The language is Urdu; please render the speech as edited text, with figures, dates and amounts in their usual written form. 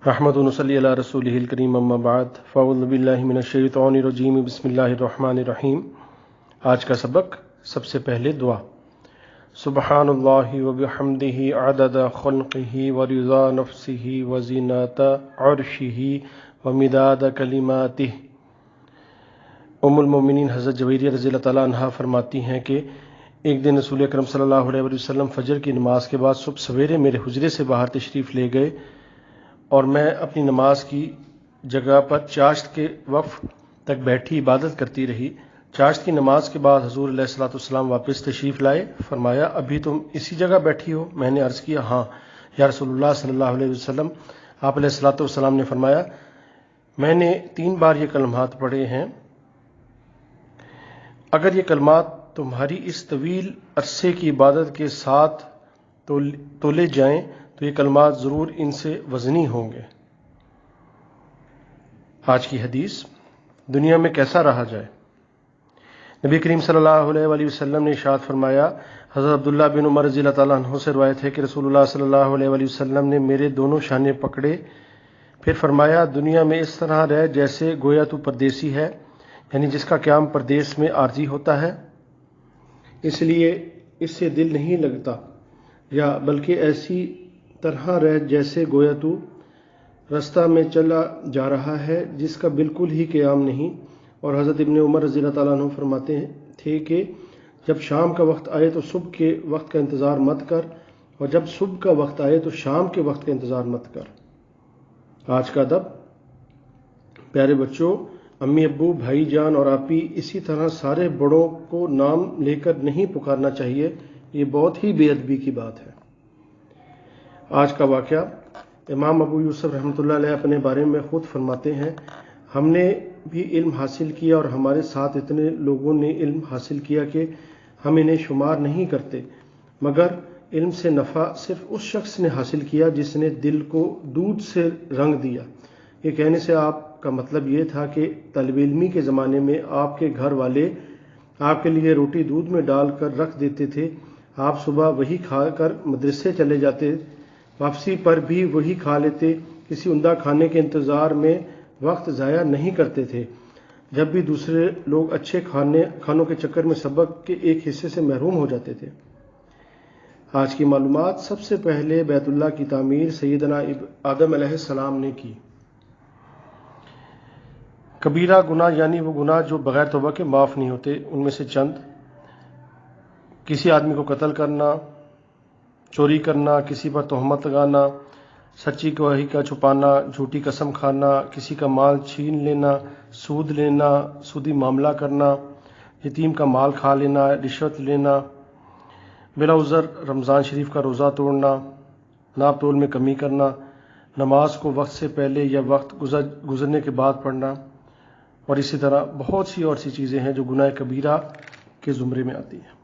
رحمت نصلی علی رسولہ الکریم اما بعد فاعوذ باللہ من الشیطان الرجیم بسم اللہ الرحمن الرحیم۔ آج کا سبق سب سے پہلے دعا۔ سبحان اللہ وبحمدہ عدد خلقہ ورضا نفسہ وزینۃ عرشہ ومداد کلماتہ۔ ام المومنین حضرت جویریہ رضی اللہ تعالیٰ عنہا فرماتی ہیں کہ ایک دن رسول اکرم صلی اللہ علیہ وسلم فجر کی نماز کے بعد صبح سویرے میرے حجرے سے باہر تشریف لے گئے اور میں اپنی نماز کی جگہ پر چاشت کے وقت تک بیٹھی عبادت کرتی رہی۔ چاشت کی نماز کے بعد حضور علیہ الصلوۃ والسلام واپس تشریف لائے۔ فرمایا ابھی تم اسی جگہ بیٹھی ہو؟ میں نے عرض کیا ہاں یا رسول اللہ صلی اللہ علیہ وسلم۔ آپ علیہ الصلوۃ والسلام نے فرمایا میں نے 3 بار یہ کلمات پڑھے ہیں، اگر یہ کلمات تمہاری اس طویل عرصے کی عبادت کے ساتھ تولے جائیں تو یہ کلمات ضرور ان سے وزنی ہوں گے۔ آج کی حدیث، دنیا میں کیسا رہا جائے۔ نبی کریم صلی اللہ علیہ وآلہ وسلم نے ارشاد فرمایا، حضرت عبداللہ بن عمر رضی اللہ تعالیٰ عنہ سے روایت ہے کہ رسول اللہ صلی اللہ علیہ وآلہ وسلم نے میرے دونوں شانے پکڑے، پھر فرمایا دنیا میں اس طرح رہ جیسے گویا تو پردیسی ہے، یعنی جس کا قیام پردیس میں عارضی ہوتا ہے اس لیے اس سے دل نہیں لگتا، یا بلکہ ایسی طرح رہ جیسے گویا تو رستہ میں چلا جا رہا ہے جس کا بالکل ہی قیام نہیں۔ اور حضرت ابن عمر رضی اللہ تعالیٰ عنہ فرماتے تھے کہ جب شام کا وقت آئے تو صبح کے وقت کا انتظار مت کر، اور جب صبح کا وقت آئے تو شام کے وقت کا انتظار مت کر۔ آج کا ادب، پیارے بچوں، امی ابو، بھائی جان اور آپی، اسی طرح سارے بڑوں کو نام لے کر نہیں پکارنا چاہیے، یہ بہت ہی بے ادبی کی بات ہے۔ آج کا واقعہ، امام ابو یوسف رحمۃ اللہ علیہ اپنے بارے میں خود فرماتے ہیں، ہم نے بھی علم حاصل کیا اور ہمارے ساتھ اتنے لوگوں نے علم حاصل کیا کہ ہم انہیں شمار نہیں کرتے، مگر علم سے نفع صرف اس شخص نے حاصل کیا جس نے دل کو دودھ سے رنگ دیا۔ یہ کہنے سے آپ کا مطلب یہ تھا کہ طالب علمی کے زمانے میں آپ کے گھر والے آپ کے لیے روٹی دودھ میں ڈال کر رکھ دیتے تھے، آپ صبح وہی کھا کر مدرسے چلے جاتے، واپسی پر بھی وہی کھا لیتے، کسی عمدہ کھانے کے انتظار میں وقت ضائع نہیں کرتے تھے، جب بھی دوسرے لوگ اچھے کھانوں کے چکر میں سبق کے ایک حصے سے محروم ہو جاتے تھے۔ آج کی معلومات، سب سے پہلے بیت اللہ کی تعمیر سیدنا آدم علیہ السلام نے کی۔ کبیرہ گناہ یعنی وہ گناہ جو بغیر توبہ کے معاف نہیں ہوتے، ان میں سے چند: کسی آدمی کو قتل کرنا، چوری کرنا، کسی پر تہمت لگانا، سچی گواہی کا چھپانا، جھوٹی قسم کھانا، کسی کا مال چھین لینا، سود لینا، سودی معاملہ کرنا، یتیم کا مال کھا لینا، رشوت لینا، بلا عذر رمضان شریف کا روزہ توڑنا، ناپ تول میں کمی کرنا، نماز کو وقت سے پہلے یا وقت گزرنے کے بعد پڑھنا، اور اسی طرح بہت سی اور سی چیزیں ہیں جو گناہ کبیرہ کے زمرے میں آتی ہیں۔